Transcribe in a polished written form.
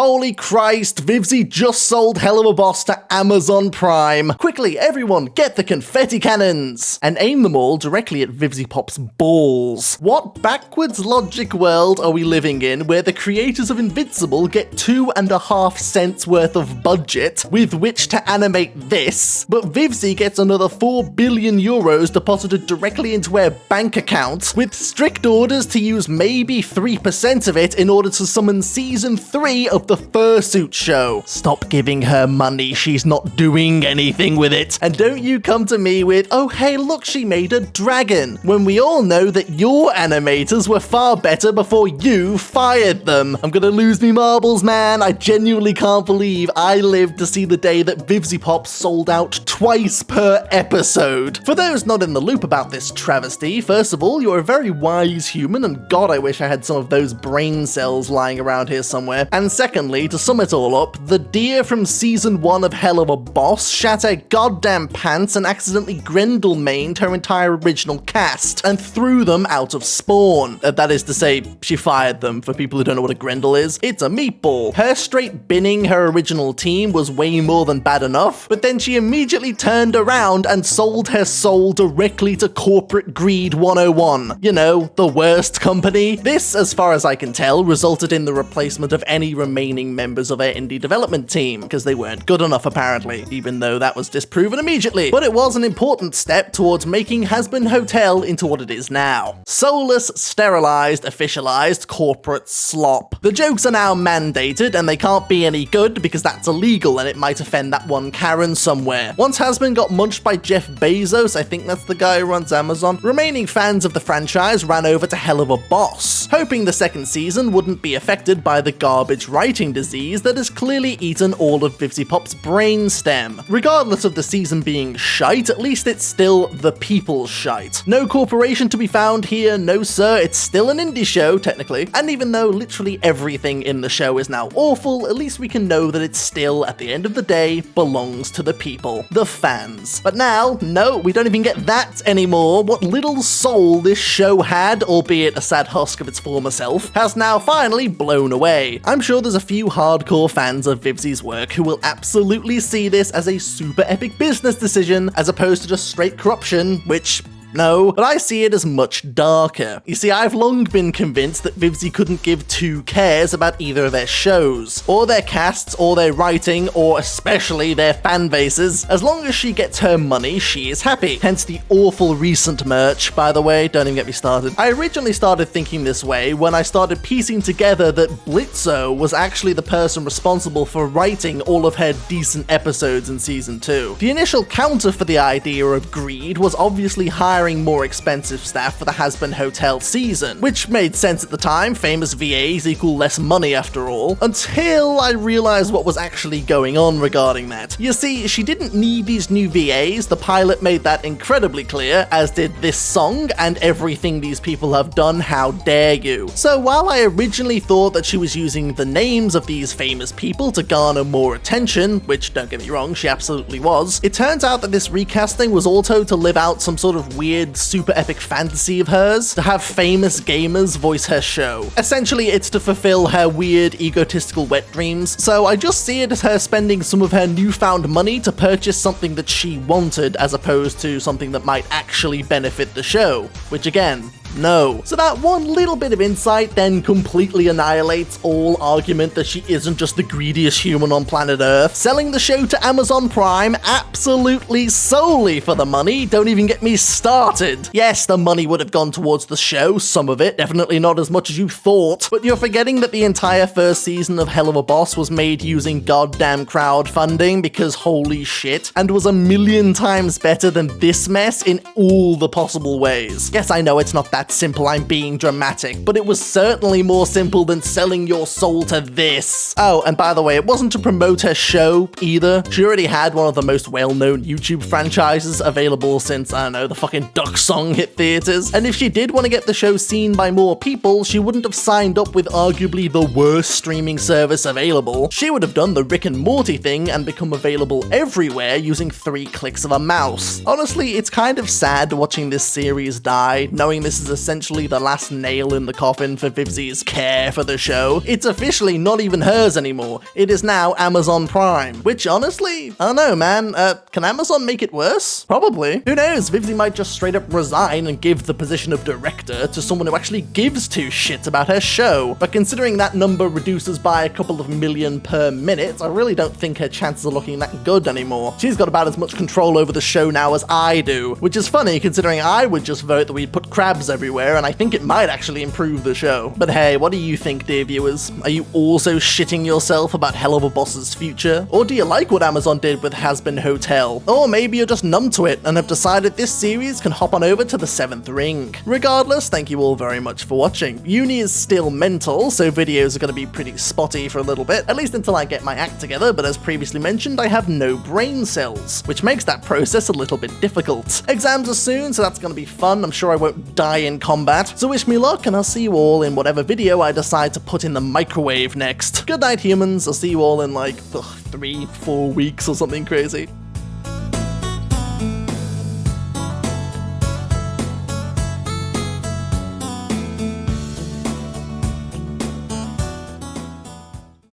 Holy Christ, Vivzie just sold Helluva Boss to Amazon Prime. Quickly, everyone, get the confetti cannons! And aim them all directly at Vivziepop's balls. What backwards logic world are we living in where the creators of Invincible get 2.5 cents worth of budget with which to animate this, but Vivzie gets another 4 billion euros deposited directly into her bank account with strict orders to use maybe 3% of it in order to summon season 3 of the Fursuit show? Stop giving her money, she's not doing anything with it. And don't you come to me with, oh hey look, she made a dragon, when we all know that your animators were far better before you fired them. I'm gonna lose me marbles, man. I genuinely can't believe I lived to see the day that Vivziepop sold out twice per episode. For those not in the loop about this travesty, first of all, you're a very wise human, and god I wish I had some of those brain cells lying around here somewhere. And secondly, to sum it all up, the deer from season 1 of Helluva Boss shat her goddamn pants and accidentally Grendel-mained her entire original cast and threw them out of spawn. That is to say, she fired them, for people who don't know what a Grendel is. It's a meatball. Her straight binning her original team was way more than bad enough, but then she immediately turned around and sold her soul directly to Corporate Greed 101. You know, the worst company. This, as far as I can tell, resulted in the replacement of any remaining members of her indie development team, because they weren't good enough apparently, even though that was disproven immediately. But it was an important step towards making Hazbin Hotel into what it is now. Soulless, sterilized, officialized corporate slop. The jokes are now mandated, and they can't be any good because that's illegal and it might offend that one Karen somewhere. Once Hazbin got munched by Jeff Bezos, I think that's the guy who runs Amazon, remaining fans of the franchise ran over to Helluva Boss, hoping the second season wouldn't be affected by the garbage writing disease that has clearly eaten all of Vivziepop's brainstem. Regardless of the season being shite, at least it's still the people's shite. No corporation to be found here, no sir, it's still an indie show, technically, and even though literally everything in the show is now awful, at least we can know that it still, at the end of the day, belongs to the people, the fans. But now, no, we don't even get that anymore. What little soul this show had, albeit a sad husk of its former self, has now finally blown away. I'm sure there's a few hardcore fans of Vivzie's work who will absolutely see this as a super epic business decision, as opposed to just straight corruption, which no, but I see it as much darker. You see, I've long been convinced that Vivzie couldn't give two cares about either of their shows, or their casts, or their writing, or especially their fan bases. As long as she gets her money, she is happy. Hence the awful recent merch, by the way, don't even get me started. I originally started thinking this way when I started piecing together that Blitzo was actually the person responsible for writing all of her decent episodes in season 2. The initial counter for the idea of greed was obviously hiring more expensive staff for the Hazbin Hotel season, which made sense at the time. Famous VAs equal less money after all, until I realized what was actually going on regarding that. You see, she didn't need these new VAs, the pilot made that incredibly clear, as did this song and everything these people have done, how dare you. So while I originally thought that she was using the names of these famous people to garner more attention, which don't get me wrong, she absolutely was, it turns out that this recasting was also to live out some sort of weird super epic fantasy of hers, to have famous gamers voice her show. Essentially, it's to fulfill her weird egotistical wet dreams, so I just see it as her spending some of her newfound money to purchase something that she wanted, as opposed to something that might actually benefit the show, which again, no. So that one little bit of insight then completely annihilates all argument that she isn't just the greediest human on planet Earth, selling the show to Amazon Prime absolutely solely for the money. Don't even get me started. Yes, the money would have gone towards the show, some of it, definitely not as much as you thought, but you're forgetting that the entire first season of Helluva Boss was made using goddamn crowdfunding, because holy shit, and was a million times better than this mess in all the possible ways. Yes, I know it's not that simple, I'm being dramatic, but it was certainly more simple than selling your soul to this. Oh, and by the way, it wasn't to promote her show either. She already had one of the most well-known YouTube franchises available since, I don't know, the fucking Duck Song hit theaters. And if she did want to get the show seen by more people, she wouldn't have signed up with arguably the worst streaming service available. She would have done the Rick and Morty thing and become available everywhere using 3 clicks of a mouse. Honestly, it's kind of sad watching this series die, knowing this is a essentially the last nail in the coffin for Vivzie's care for the show. It's officially not even hers anymore. It is now Amazon Prime, which honestly, I don't know, man. Can Amazon make it worse? Probably. Who knows? Vivzie might just straight up resign and give the position of director to someone who actually gives two shits about her show. But considering that number reduces by a couple of million per minute, I really don't think her chances are looking that good anymore. She's got about as much control over the show now as I do, which is funny considering I would just vote that we'd put crabs everywhere, and I think it might actually improve the show. But hey, what do you think, dear viewers? Are you also shitting yourself about Helluva Boss's future? Or do you like what Amazon did with Hazbin Hotel? Or maybe you're just numb to it and have decided this series can hop on over to the 7th ring. Regardless, thank you all very much for watching. Uni is still mental, so videos are going to be pretty spotty for a little bit, at least until I get my act together, but as previously mentioned, I have no brain cells, which makes that process a little bit difficult. Exams are soon, so that's going to be fun. I'm sure I won't die in combat, so wish me luck, and I'll see you all in whatever video I decide to put in the microwave next. Good night, humans. I'll see you all in like 3-4 weeks or something crazy.